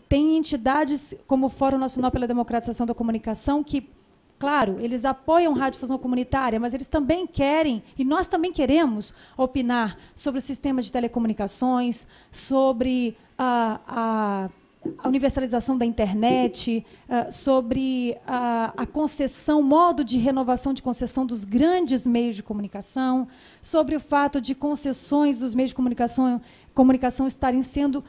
tem entidades como o Fórum Nacional pela Democratização da Comunicação que, claro, eles apoiam a radiodifusão comunitária, mas eles também querem, e nós também queremos, opinar sobre o sistema de telecomunicações, sobre a universalização da internet, sobre a concessão, modo de renovação de concessão dos grandes meios de comunicação, sobre o fato de concessões dos meios de comunicação estarem sendo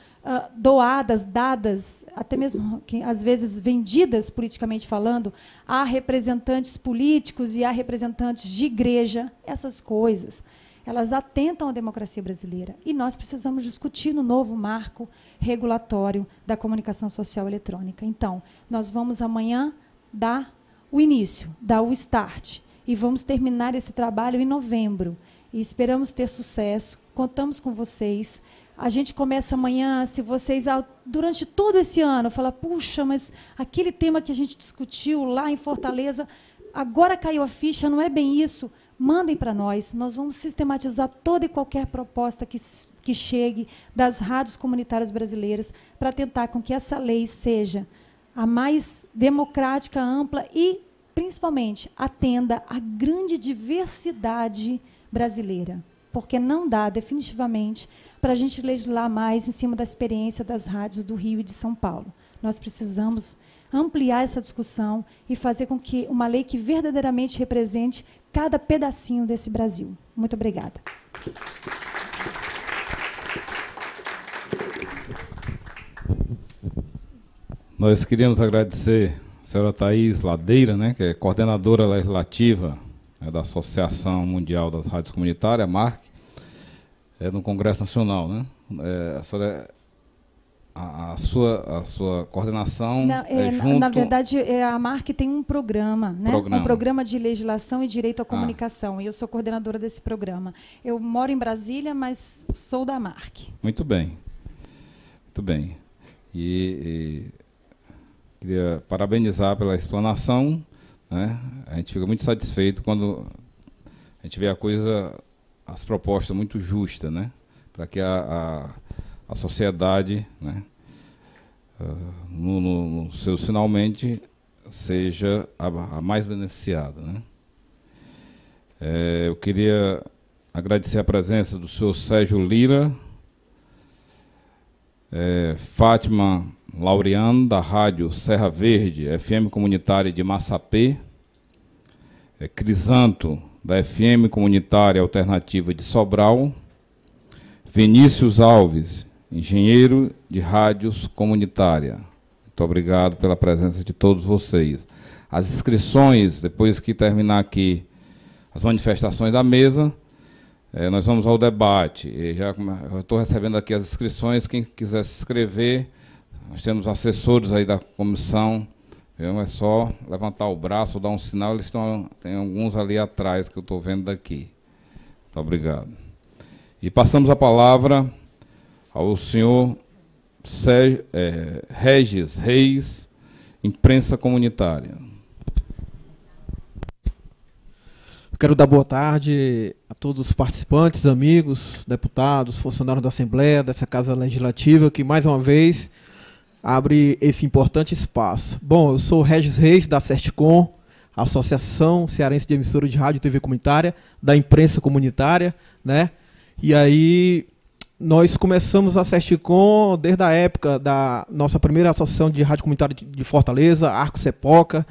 doadas, dadas, até mesmo, às vezes, vendidas, politicamente falando, a representantes políticos e a representantes de igreja. Essas coisas, elas atentam à democracia brasileira. E nós precisamos discutir no novo marco regulatório da comunicação social eletrônica. Então, nós vamos amanhã dar o início, dar o start, e vamos terminar esse trabalho em novembro. E esperamos ter sucesso, contamos com vocês. A gente começa amanhã, se vocês, durante todo esse ano, falar, puxa, mas aquele tema que a gente discutiu lá em Fortaleza, agora caiu a ficha, não é bem isso. Mandem para nós vamos sistematizar toda e qualquer proposta que chegue das rádios comunitárias brasileiras para tentar com que essa lei seja a mais democrática, ampla e, principalmente, atenda à grande diversidade brasileira. Porque não dá, definitivamente, para a gente legislar mais em cima da experiência das rádios do Rio e de São Paulo. Nós precisamos ampliar essa discussão e fazer com que uma lei que verdadeiramente represente cada pedacinho desse Brasil. Muito obrigada. Nós queríamos agradecer a senhora Thaís Ladeira, né, que é coordenadora legislativa da Associação Mundial das Rádios Comunitárias, a MARC, no Congresso Nacional, né? A sua coordenação junto... Na verdade, a MARC tem um programa, né? Um programa de legislação e direito à comunicação. E eu sou coordenadora desse programa. Eu moro em Brasília, mas sou da MARC. Muito bem. Muito bem. E queria parabenizar pela explanação, né? A gente fica muito satisfeito quando a gente vê as propostas muito justas, né? Para que a sociedade, né, no seus finalmente, seja a mais beneficiada, né? Eu queria agradecer a presença do senhor Sérgio Lira, Fátima Laureano, da Rádio Serra Verde, FM Comunitária de Massapê, Crisanto, da FM Comunitária Alternativa de Sobral, Vinícius Alves, engenheiro de rádios comunitária. Muito obrigado pela presença de todos vocês. As inscrições, depois que terminar aqui as manifestações da mesa, nós vamos ao debate. Eu estou recebendo aqui as inscrições, quem quiser se inscrever, nós temos assessores aí da comissão, é só levantar o braço, dar um sinal, tem alguns ali atrás que eu estou vendo daqui. Muito obrigado. E passamos a palavra ao senhor Regis Reis, imprensa comunitária. Eu quero dar boa tarde a todos os participantes, amigos, deputados, funcionários da Assembleia, dessa Casa Legislativa, que mais uma vez abre esse importante espaço. Bom, eu sou Regis Reis, da Certicom, Associação Cearense de Emissora de Rádio e TV Comunitária, da imprensa comunitária, né? E aí nós começamos a Certicom desde a época da nossa primeira associação de rádio comunitária de Fortaleza, Arco Cepoca,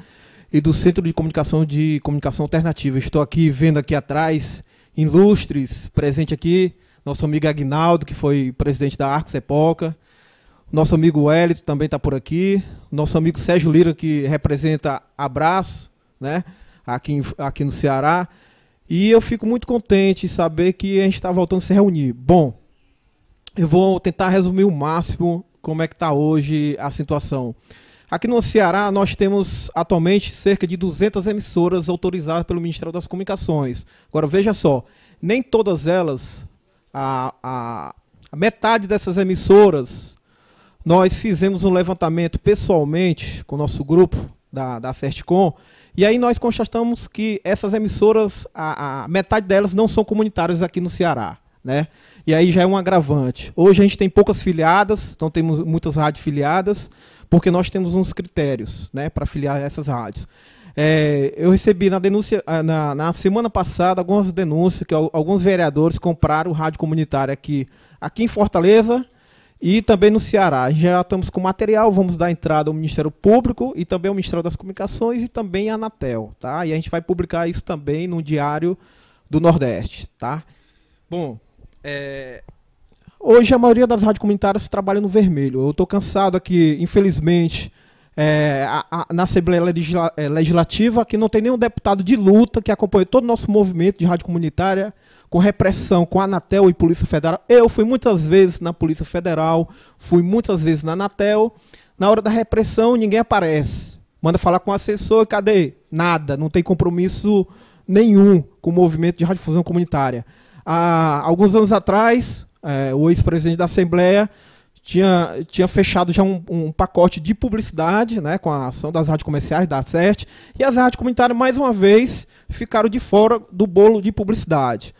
e do Centro de Comunicação Alternativa. Estou aqui vendo aqui atrás, ilustres, presente aqui, nosso amigo Aguinaldo, que foi presidente da Arco Cepoca, nosso amigo Wellington também está por aqui, nosso amigo Sérgio Lira, que representa Abraço, né, aqui no Ceará. E eu fico muito contente em saber que a gente está voltando a se reunir. Bom, eu vou tentar resumir o máximo como é que está hoje a situação. Aqui no Ceará nós temos atualmente cerca de 200 emissoras autorizadas pelo Ministério das Comunicações. Agora veja só, nem todas elas, a metade dessas emissoras, nós fizemos um levantamento pessoalmente com o nosso grupo da Certicom, e aí nós constatamos que essas emissoras, a metade delas não são comunitárias aqui no Ceará, né? E aí já é um agravante. Hoje a gente tem poucas filiadas, não temos muitas rádios filiadas, porque nós temos uns critérios, né, para filiar essas rádios. Eu recebi na denúncia na semana passada algumas denúncias que alguns vereadores compraram rádio comunitária aqui em Fortaleza e também no Ceará. Já estamos com material, vamos dar entrada ao Ministério Público e também ao Ministério das Comunicações e também à Anatel, tá? E a gente vai publicar isso também no Diário do Nordeste, tá? Bom, hoje a maioria das rádios comunitárias trabalha no vermelho. Eu estou cansado aqui, infelizmente, na Assembleia Legislativa, que não tem nenhum deputado de luta que acompanhe todo o nosso movimento de rádio comunitária, com repressão, com a Anatel e Polícia Federal. Eu fui muitas vezes na Polícia Federal, fui muitas vezes na Anatel. Na hora da repressão, ninguém aparece. Manda falar com o assessor, cadê? Nada, não tem compromisso nenhum com o movimento de radiodifusão comunitária. Há alguns anos atrás, o ex-presidente da Assembleia tinha fechado já um pacote de publicidade, né, com a ação das rádios comerciais, da CERT, e as rádios comunitárias, mais uma vez, ficaram de fora do bolo de publicidade.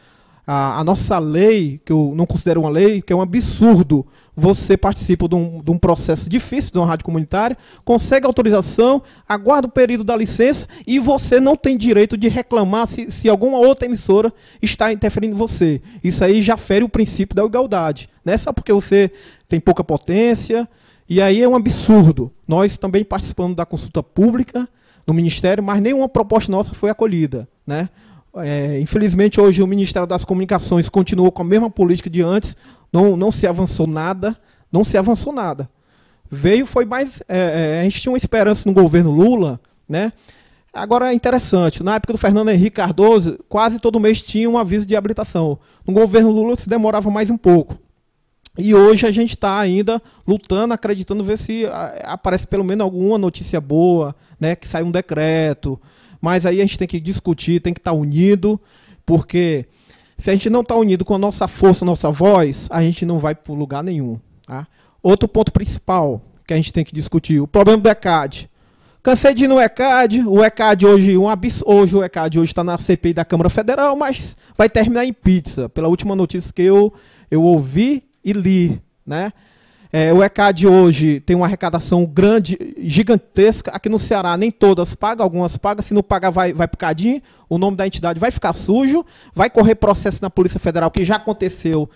A nossa lei, que eu não considero uma lei, que é um absurdo, você participa de um processo difícil de uma rádio comunitária, consegue autorização, aguarda o período da licença e você não tem direito de reclamar se alguma outra emissora está interferindo em você. Isso aí já fere o princípio da igualdade, né? Só porque você tem pouca potência, e aí é um absurdo. Nós também participamos da consulta pública no Ministério, mas nenhuma proposta nossa foi acolhida, né? Infelizmente, hoje o Ministério das Comunicações continuou com a mesma política de antes, não se avançou nada, Foi mais... a gente tinha uma esperança no governo Lula, né? Agora é interessante, na época do Fernando Henrique Cardoso, quase todo mês tinha um aviso de habilitação. No governo Lula se demorava mais um pouco. E hoje a gente está ainda lutando, acreditando, ver se aparece pelo menos alguma notícia boa, né? Que sai um decreto. Mas aí a gente tem que discutir, tem que estar unido, porque se a gente não está unido com a nossa força, a nossa voz, a gente não vai para lugar nenhum. Tá? Outro ponto principal que a gente tem que discutir, o problema do ECAD. Cansei de ir no ECAD, o ECAD hoje está na CPI da Câmara Federal, mas vai terminar em pizza, pela última notícia que eu ouvi e li, né? O ECAD hoje tem uma arrecadação grande, gigantesca. Aqui no Ceará, nem todas pagam, algumas pagam. Se não pagar, vai para o CADinho. O nome da entidade vai ficar sujo. Vai correr processo na Polícia Federal, que já aconteceu.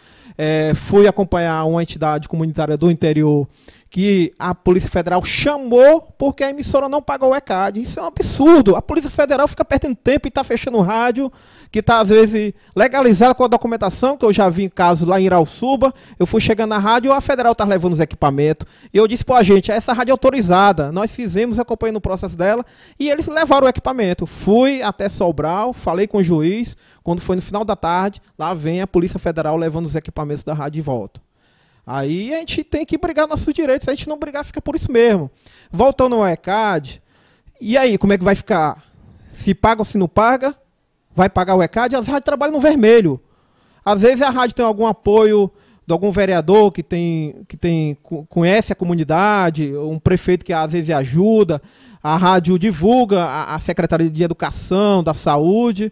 Fui acompanhar uma entidade comunitária do interior que a Polícia Federal chamou porque a emissora não pagou o ECAD. Isso é um absurdo. A Polícia Federal fica perdendo tempo e está fechando o rádio, que está, às vezes, legalizado com a documentação, que eu já vi em casos lá em Irauçuba. Eu fui chegando na rádio, a Federal está levando os equipamentos. E eu disse, pô, gente, essa rádio é autorizada. Nós fizemos, acompanhando o processo dela, e eles levaram o equipamento. Fui até Sobral, falei com o juiz. Quando foi no final da tarde, lá vem a Polícia Federal levando os equipamentos da rádio de volta. Aí a gente tem que brigar nossos direitos. Se a gente não brigar, fica por isso mesmo. Voltando ao ECAD, e aí, como é que vai ficar? Se paga ou se não paga, vai pagar o ECAD? As rádios trabalham no vermelho. Às vezes a rádio tem algum apoio de algum vereador que conhece a comunidade, um prefeito que às vezes ajuda, a rádio divulga a Secretaria de Educação, da Saúde.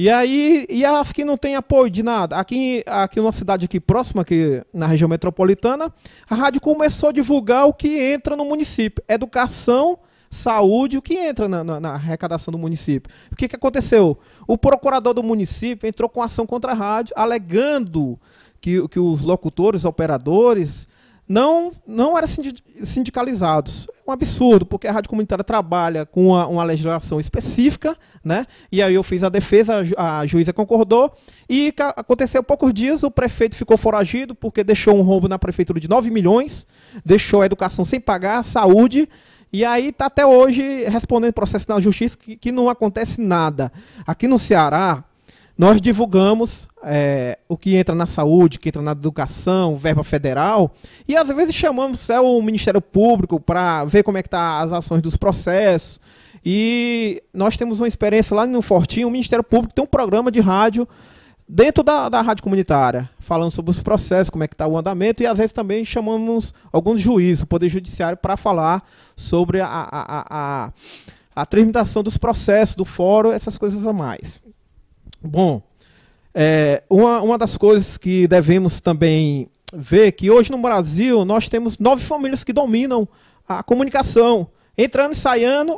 E aí, as que não têm apoio de nada? Aqui numa cidade aqui próxima, aqui na região metropolitana, a rádio começou a divulgar o que entra no município. Educação, saúde, o que entra na arrecadação do município. O que aconteceu? O procurador do município entrou com ação contra a rádio, alegando que os locutores, operadores, não eram sindicalizados. É um absurdo, porque a rádio comunitária trabalha com uma legislação específica, né? E aí eu fiz a defesa, a juíza concordou, e aconteceu há poucos dias, o prefeito ficou foragido, porque deixou um rombo na prefeitura de 9 milhões, deixou a educação sem pagar, a saúde, e aí está até hoje respondendo processo na justiça que não acontece nada. Aqui no Ceará, nós divulgamos o que entra na saúde, que entra na educação, verba federal, e às vezes chamamos o Ministério Público para ver como é que tá as ações dos processos. E nós temos uma experiência lá no Fortinho, o Ministério Público tem um programa de rádio dentro da rádio comunitária, falando sobre os processos, como é que está o andamento, e às vezes também chamamos alguns juízes, o Poder Judiciário, para falar sobre a tramitação dos processos, do fórum, essas coisas a mais. Bom, Uma das coisas que devemos também ver que hoje no Brasil nós temos 9 famílias que dominam a comunicação. Entrando e saindo,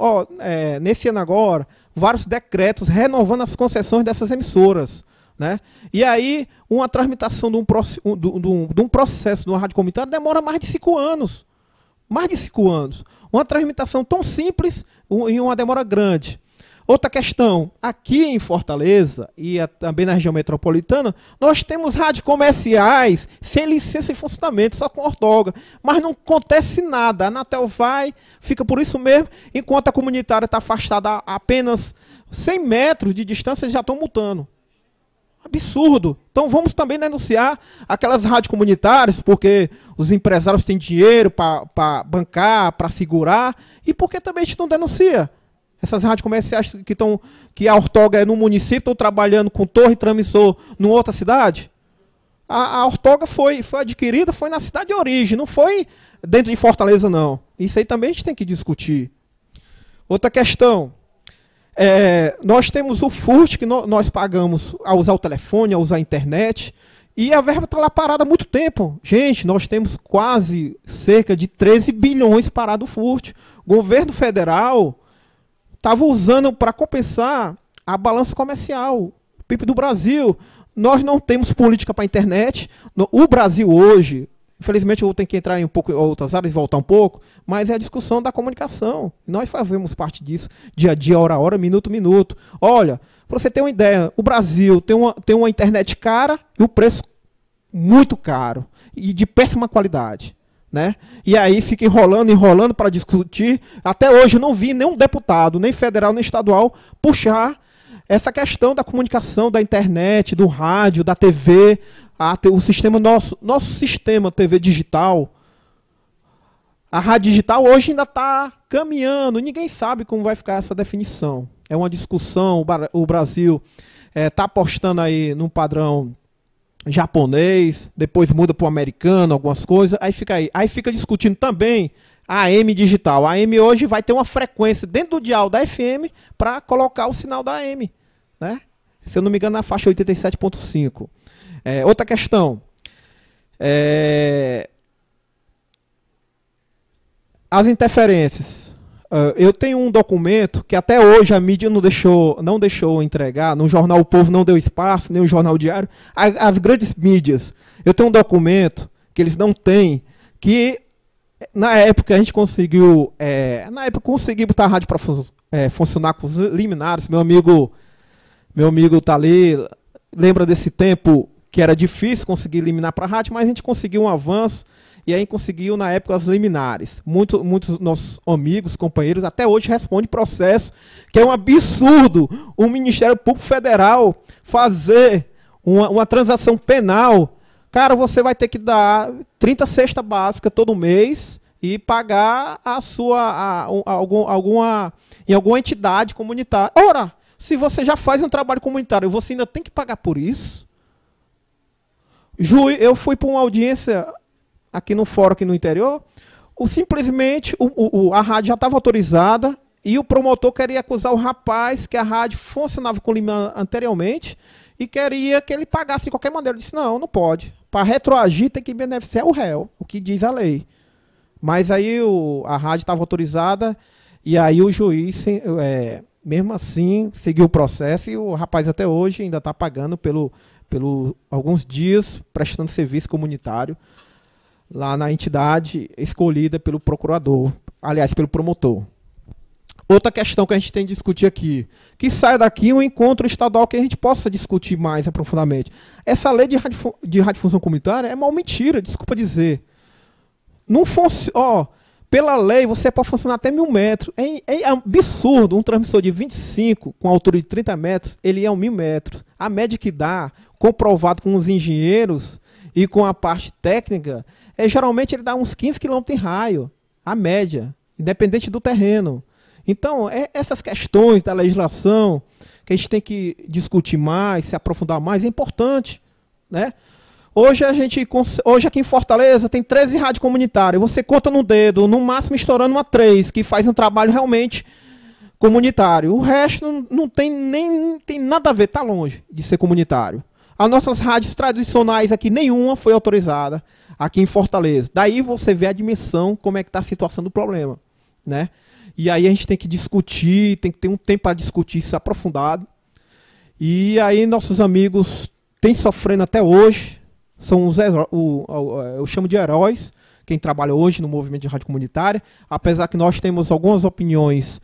nesse ano agora, vários decretos renovando as concessões dessas emissoras. Né? E aí, uma tramitação de um processo de uma rádio comunitária demora mais de 5 anos. Mais de 5 anos. Uma tramitação tão simples e uma demora grande. Outra questão, aqui em Fortaleza e também na região metropolitana, nós temos rádios comerciais sem licença e funcionamento, só com ortoga. Mas não acontece nada. A Anatel vai, fica por isso mesmo, enquanto a comunitária está afastada a apenas 100 metros de distância, eles já estão multando. Absurdo. Então vamos também denunciar aquelas rádios comunitárias, porque os empresários têm dinheiro para bancar, para segurar, e por que também a gente não denuncia? Essas rádios comerciais que a ortoga é no município, estão trabalhando com torre e transmissor numa outra cidade? A ortoga foi adquirida, foi na cidade de origem, não foi dentro de Fortaleza, não. Isso aí também a gente tem que discutir. Outra questão. Nós temos o FURT, que nós pagamos a usar o telefone, a usar a internet, e a verba está lá parada há muito tempo. Gente, nós temos quase cerca de 13 bilhões parado o FURT. O governo federal estava usando para compensar a balança comercial, o PIB do Brasil. Nós não temos política para a internet. O Brasil hoje, infelizmente eu vou ter que entrar em outras áreas e voltar um pouco, mas é a discussão da comunicação. Nós fazemos parte disso, dia a dia, hora a hora, minuto a minuto. Olha, para você ter uma ideia, o Brasil tem uma internet cara e o preço muito caro e de péssima qualidade. Né? E aí fica enrolando para discutir. Até hoje eu não vi nenhum deputado, nem federal, nem estadual, puxar essa questão da comunicação, da internet, do rádio, da TV, o sistema nosso sistema TV digital. A rádio digital hoje ainda está caminhando, ninguém sabe como vai ficar essa definição. É uma discussão, o Brasil está apostando aí num padrão japonês, depois muda para o americano, algumas coisas, aí fica discutindo também a AM digital. A AM hoje vai ter uma frequência dentro do dial da FM para colocar o sinal da AM, né? Se eu não me engano, na faixa 87.5. Outra questão, as interferências. Eu tenho um documento que até hoje a mídia não deixou entregar, no jornal O Povo não deu espaço, nem o jornal Diário, as grandes mídias. Eu tenho um documento que eles não têm, que na época a gente conseguiu botar a rádio para funcionar com os liminares. Meu amigo tá ali, lembra desse tempo que era difícil conseguir eliminar para a rádio, mas a gente conseguiu um avanço. E aí conseguiu, na época, as liminares. Muitos nossos amigos, companheiros, até hoje respondem processo, que é um absurdo o Ministério Público Federal fazer uma transação penal. Cara, você vai ter que dar 30 cesta básica todo mês e pagar em alguma entidade comunitária. Ora, se você já faz um trabalho comunitário, você ainda tem que pagar por isso? Eu fui para uma audiência aqui no fórum, aqui no interior, simplesmente a rádio já estava autorizada e o promotor queria acusar o rapaz que a rádio funcionava com liminar anteriormente e queria que ele pagasse de qualquer maneira. Eu disse, não pode. Para retroagir tem que beneficiar o réu, o que diz a lei. Mas aí a rádio estava autorizada e aí o juiz, mesmo assim, seguiu o processo e o rapaz até hoje ainda está pagando pelo alguns dias prestando serviço comunitário lá na entidade escolhida pelo procurador, aliás, pelo promotor. Outra questão que a gente tem que discutir aqui, que sai daqui um encontro estadual que a gente possa discutir mais aprofundadamente. Essa lei de radiodifusão comunitária é uma mentira, desculpa dizer. Não funciona. Pela lei, você pode funcionar até 1000 metros. É absurdo um transmissor de 25 com altura de 30 metros, ele é 1000 metros. A média que dá, comprovado com os engenheiros e com a parte técnica, geralmente ele dá uns 15 km em raio, a média, independente do terreno. Então, essas questões da legislação que a gente tem que discutir mais, se aprofundar mais, é importante, né? Hoje aqui em Fortaleza tem 13 rádios comunitárias, você conta no dedo, no máximo estourando uma 3, que faz um trabalho realmente comunitário. O resto não tem nada a ver, está longe de ser comunitário. As nossas rádios tradicionais aqui, nenhuma foi autorizada aqui em Fortaleza. Daí você vê a dimensão, como é que está a situação do problema, né? E aí a gente tem que discutir, tem que ter um tempo para discutir isso aprofundado. E aí nossos amigos têm sofrendo até hoje, são os eu chamo de heróis, quem trabalha hoje no movimento de rádio comunitária, apesar que nós temos algumas opiniões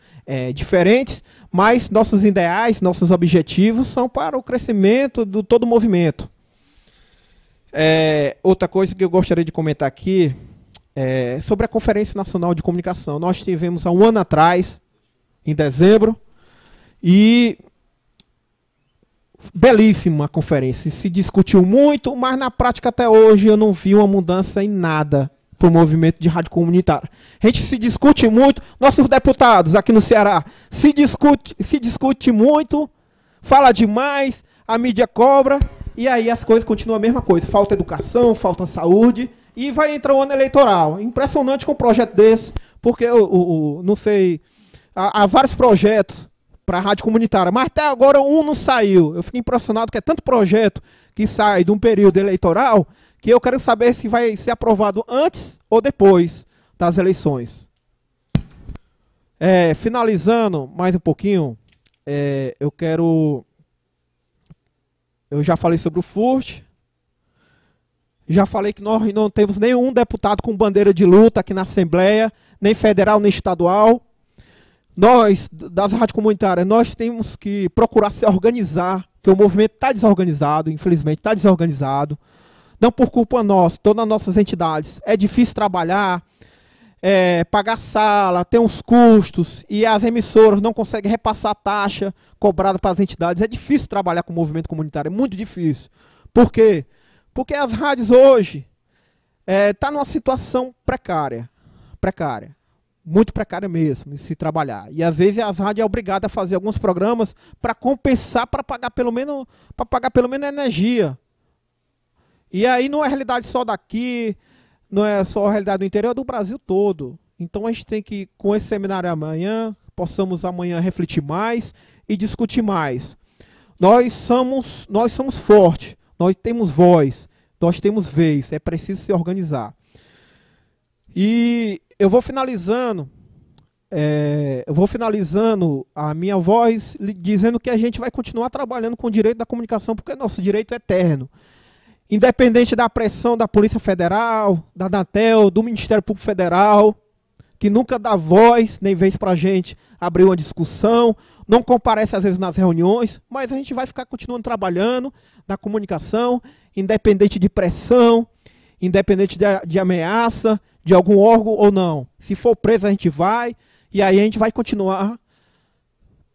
diferentes, mas nossos ideais, nossos objetivos são para o crescimento do todo o movimento. Outra coisa que eu gostaria de comentar aqui é sobre a Conferência Nacional de Comunicação. Nós tivemos há um ano atrás, em dezembro, e belíssima a conferência. Se discutiu muito, mas na prática até hoje eu não vi uma mudança em nada para o movimento de rádio comunitária. A gente se discute muito, nossos deputados aqui no Ceará se discute muito, fala demais, a mídia cobra, e aí as coisas continuam a mesma coisa. Falta educação, falta saúde, e vai entrar o ano eleitoral. Impressionante com um projeto desse, porque não sei, há vários projetos para a rádio comunitária, mas até agora um não saiu. Eu fico impressionado que é tanto projeto que sai de um período eleitoral que eu quero saber se vai ser aprovado antes ou depois das eleições. Finalizando mais um pouquinho, eu já falei sobre o FURT, já falei que nós não temos nenhum deputado com bandeira de luta aqui na Assembleia, nem federal, nem estadual. Nós, das rádios comunitárias, nós temos que procurar se organizar, porque o movimento está desorganizado, infelizmente está desorganizado. Não por culpa nossa, todas as nossas entidades. É difícil trabalhar, pagar sala, tem uns custos, e as emissoras não conseguem repassar a taxa cobrada para as entidades. É difícil trabalhar com o movimento comunitário, é muito difícil. Por quê? Porque as rádios hoje estão numa situação precária, muito precária mesmo, de se trabalhar. E às vezes as rádios são obrigadas a fazer alguns programas para compensar, para pagar pelo menos a energia. E aí não é realidade só daqui, não é só a realidade do interior, é do Brasil todo. Então a gente tem que, com esse seminário amanhã, possamos amanhã refletir mais e discutir mais. Nós somos fortes, nós temos voz, nós temos vez, é preciso se organizar. E eu vou finalizando a minha voz dizendo que a gente vai continuar trabalhando com o direito da comunicação, porque nosso direito é eterno. Independente da pressão da Polícia Federal, da Anatel, do Ministério Público Federal, que nunca dá voz, nem vez para a gente abrir uma discussão, não comparece às vezes nas reuniões, mas a gente vai ficar continuando trabalhando na comunicação, independente de pressão, independente de ameaça, de algum órgão ou não. Se for preso a gente vai, e aí a gente vai continuar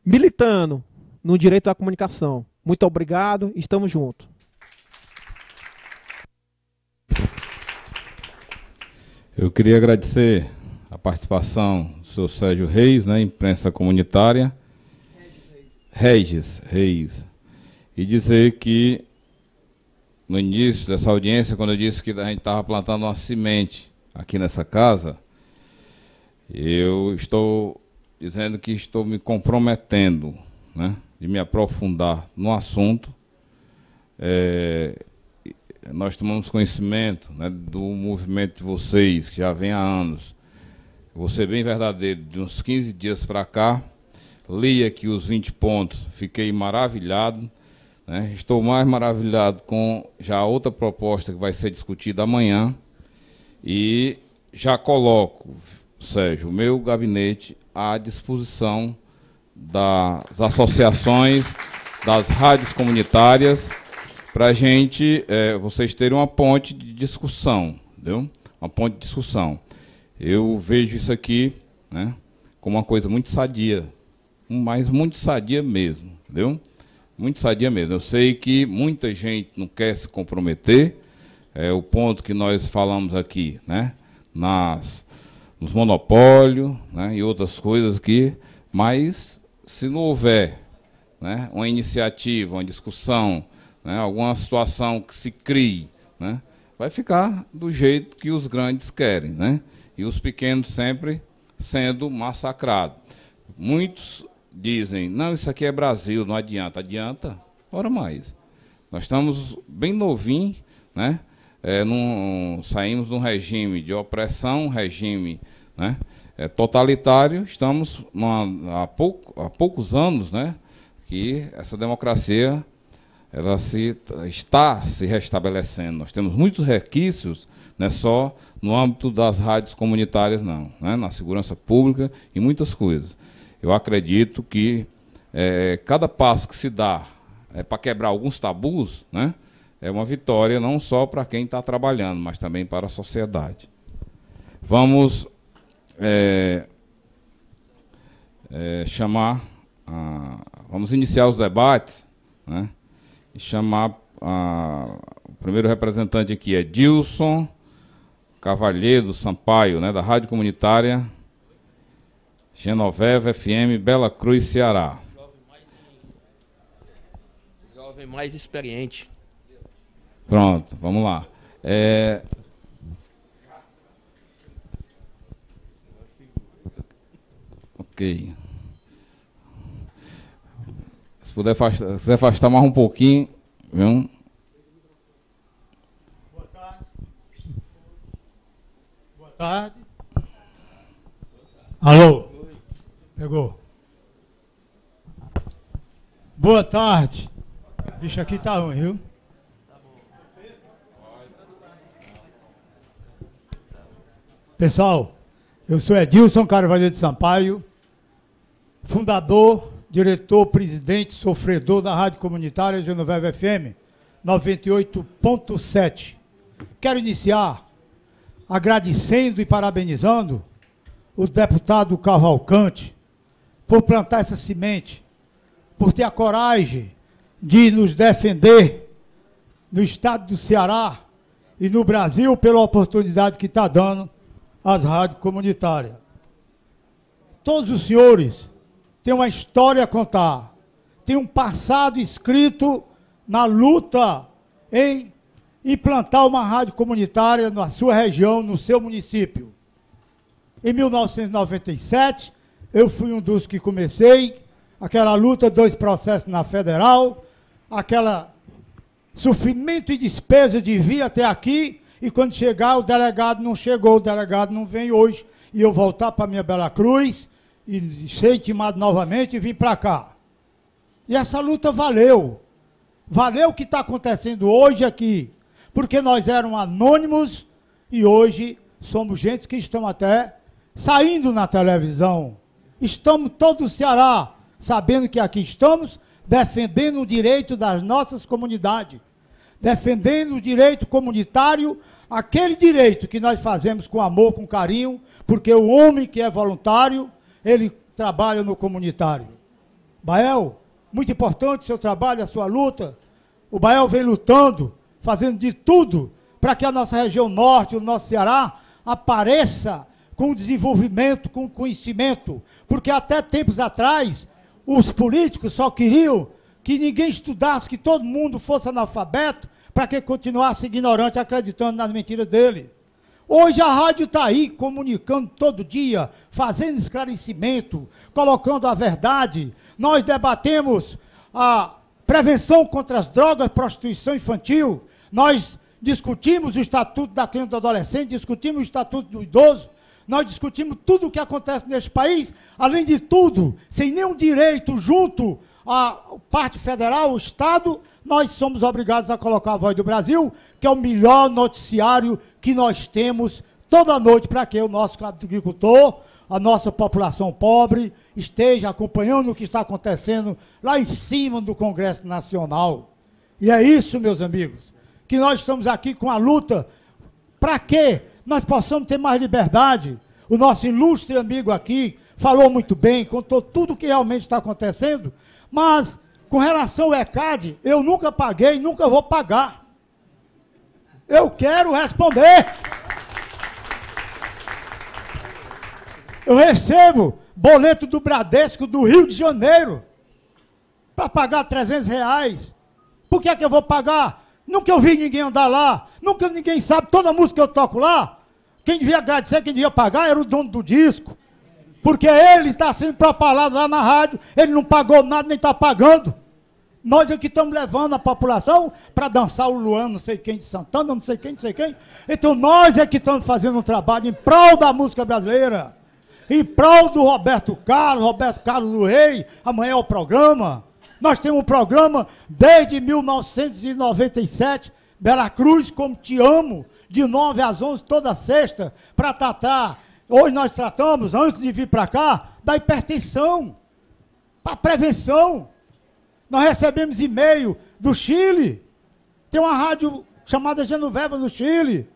militando no direito da comunicação. Muito obrigado, estamos juntos. Eu queria agradecer a participação do senhor Sérgio Reis, né, imprensa comunitária, Regis Reis, e dizer que no início dessa audiência, quando eu disse que a gente estava plantando uma semente aqui nessa casa, eu estou dizendo que estou me comprometendo, né, de me aprofundar no assunto. Nós tomamos conhecimento, né, do movimento de vocês, que já vem há anos. Vou ser bem verdadeiro, de uns 15 dias para cá, li aqui os 20 pontos, fiquei maravilhado, né? Estou mais maravilhado com já outra proposta que vai ser discutida amanhã, e já coloco, Sérgio, o meu gabinete à disposição das associações, das rádios comunitárias, para a gente, vocês terem uma ponte de discussão, entendeu? Uma ponte de discussão. Eu vejo isso aqui, né, como uma coisa muito sadia, mas muito sadia mesmo, entendeu? Muito sadia mesmo. Eu sei que muita gente não quer se comprometer, o ponto que nós falamos aqui, né, nos monopólios, né, e outras coisas aqui, mas se não houver, né, uma iniciativa, uma discussão, né, alguma situação que se crie, né, vai ficar do jeito que os grandes querem, né, e os pequenos sempre sendo massacrados. Muitos dizem, não, isso aqui é Brasil, não adianta. Adianta? Ora mais. Nós estamos bem novinhos, né? Saímos de um regime de opressão, regime, né, totalitário. Estamos há poucos anos, né, que essa democracia ela está se restabelecendo. Nós temos muitos resquícios, não é só no âmbito das rádios comunitárias, não, né, na segurança pública e muitas coisas. Eu acredito que cada passo que se dá para quebrar alguns tabus, né, é uma vitória não só para quem está trabalhando, mas também para a sociedade. Vamos vamos iniciar os debates, né, e chamar o primeiro representante aqui é Dilson Cavalheiro Sampaio, né, da Rádio Comunitária Genoveva FM, Bela Cruz, Ceará. Jovem mais experiente. Pronto, vamos lá. Ok. Se puder se afastar mais um pouquinho, viu? Boa tarde. Boa tarde. Alô? Pegou. Boa tarde. Bicho, aqui tá ruim, viu? Pessoal, eu sou Edilson Carvalho de Sampaio, fundador, diretor, presidente, sofredor da Rádio Comunitária Genoveva FM 98.7. Quero iniciar agradecendo e parabenizando o deputado Cavalcante por plantar essa semente, por ter a coragem de nos defender no estado do Ceará e no Brasil pela oportunidade que está dando às rádios comunitárias. Todos os senhores têm uma história a contar, têm um passado escrito na luta em implantar uma rádio comunitária na sua região, no seu município. Em 1997, eu fui um dos que comecei aquela luta, 2 processos na Federal, aquela sofrimento e despesa de vir até aqui, e quando chegar, o delegado não chegou, o delegado não vem hoje, e eu voltar para minha Bela Cruz, e ser intimado novamente e vim para cá. E essa luta valeu. Valeu o que está acontecendo hoje aqui, porque nós éramos anônimos, e hoje somos gente que estão até saindo na televisão. Estamos todo o Ceará sabendo que aqui estamos defendendo o direito das nossas comunidades, defendendo o direito comunitário, aquele direito que nós fazemos com amor, com carinho, porque o homem que é voluntário, ele trabalha no comunitário. Bael, muito importante o seu trabalho, a sua luta. O Bael vem lutando, fazendo de tudo para que a nossa região norte, o nosso Ceará, apareça com desenvolvimento, com conhecimento, porque até tempos atrás, os políticos só queriam que ninguém estudasse, que todo mundo fosse analfabeto, para que continuasse ignorante, acreditando nas mentiras dele. Hoje a rádio está aí, comunicando todo dia, fazendo esclarecimento, colocando a verdade. Nós debatemos a prevenção contra as drogas, prostituição infantil, nós discutimos o Estatuto da Criança e do Adolescente, discutimos o Estatuto do Idoso, nós discutimos tudo o que acontece neste país, além de tudo, sem nenhum direito junto à parte federal, o Estado, nós somos obrigados a colocar a Voz do Brasil, que é o melhor noticiário que nós temos toda noite para que o nosso agricultor, a nossa população pobre, esteja acompanhando o que está acontecendo lá em cima do Congresso Nacional. E é isso, meus amigos, que nós estamos aqui com a luta para que nós possamos ter mais liberdade. O nosso ilustre amigo aqui falou muito bem, contou tudo o que realmente está acontecendo, mas com relação ao ECAD, eu nunca paguei, nunca vou pagar. Eu quero responder. Eu recebo boleto do Bradesco do Rio de Janeiro para pagar R$300. Por que é que eu vou pagar? Nunca eu vi ninguém andar lá, nunca ninguém sabe, toda música que eu toco lá, quem devia agradecer, quem devia pagar era o dono do disco, porque ele está sendo propalado lá na rádio, ele não pagou nada, nem está pagando. Nós é que estamos levando a população para dançar o Luan, não sei quem de Santana, não sei quem, não sei quem. Então nós é que estamos fazendo um trabalho em prol da música brasileira, em prol do Roberto Carlos do Rei. Amanhã é o programa. Nós temos um programa desde 1997, Bela Cruz, como te amo, de 9 às 11, toda sexta, para tratar. Hoje nós tratamos, antes de vir para cá, da hipertensão, para prevenção. Nós recebemos e-mail do Chile. Tem uma rádio chamada Genoveva no Chile.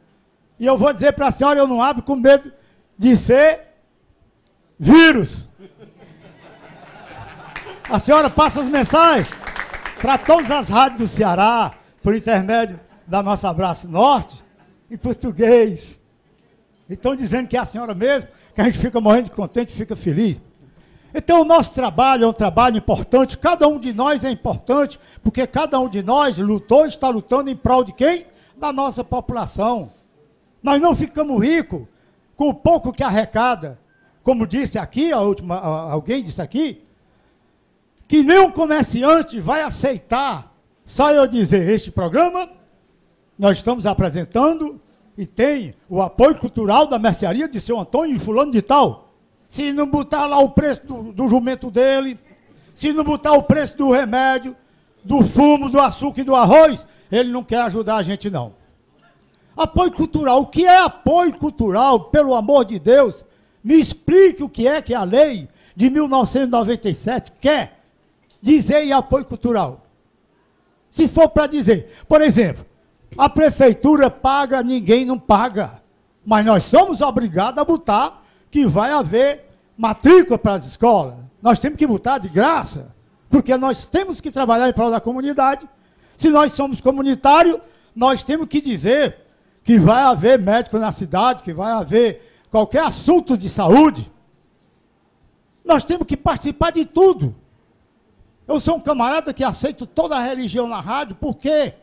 E eu vou dizer para a senhora, eu não abro com medo de ser vírus. A senhora passa as mensagens para todas as rádios do Ceará, por intermédio da nossa Abraço Norte, em português. E estão dizendo que é a senhora mesmo, que a gente fica morrendo de contente, fica feliz. Então o nosso trabalho é um trabalho importante, cada um de nós é importante, porque cada um de nós lutou e está lutando em prol de quem? Da nossa população. Nós não ficamos ricos com o pouco que arrecada. Como disse aqui, alguém disse aqui, que nenhum comerciante vai aceitar, só eu dizer, este programa, nós estamos apresentando e tem o apoio cultural da mercearia de seu Antônio e fulano de tal. Se não botar lá o preço do jumento dele, se não botar o preço do remédio, do fumo, do açúcar e do arroz, ele não quer ajudar a gente, não. Apoio cultural. O que é apoio cultural, pelo amor de Deus? Me explique o que é a lei de 1997 quer dizer em apoio cultural. Se for para dizer, por exemplo, a prefeitura paga, ninguém não paga. Mas nós somos obrigados a botar que vai haver matrícula para as escolas. Nós temos que botar de graça, porque nós temos que trabalhar em prol da comunidade. Se nós somos comunitários, nós temos que dizer que vai haver médico na cidade, que vai haver qualquer assunto de saúde. Nós temos que participar de tudo. Eu sou um camarada que aceito toda a religião na rádio, por quê?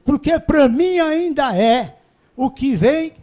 Porque para mim ainda é o que vem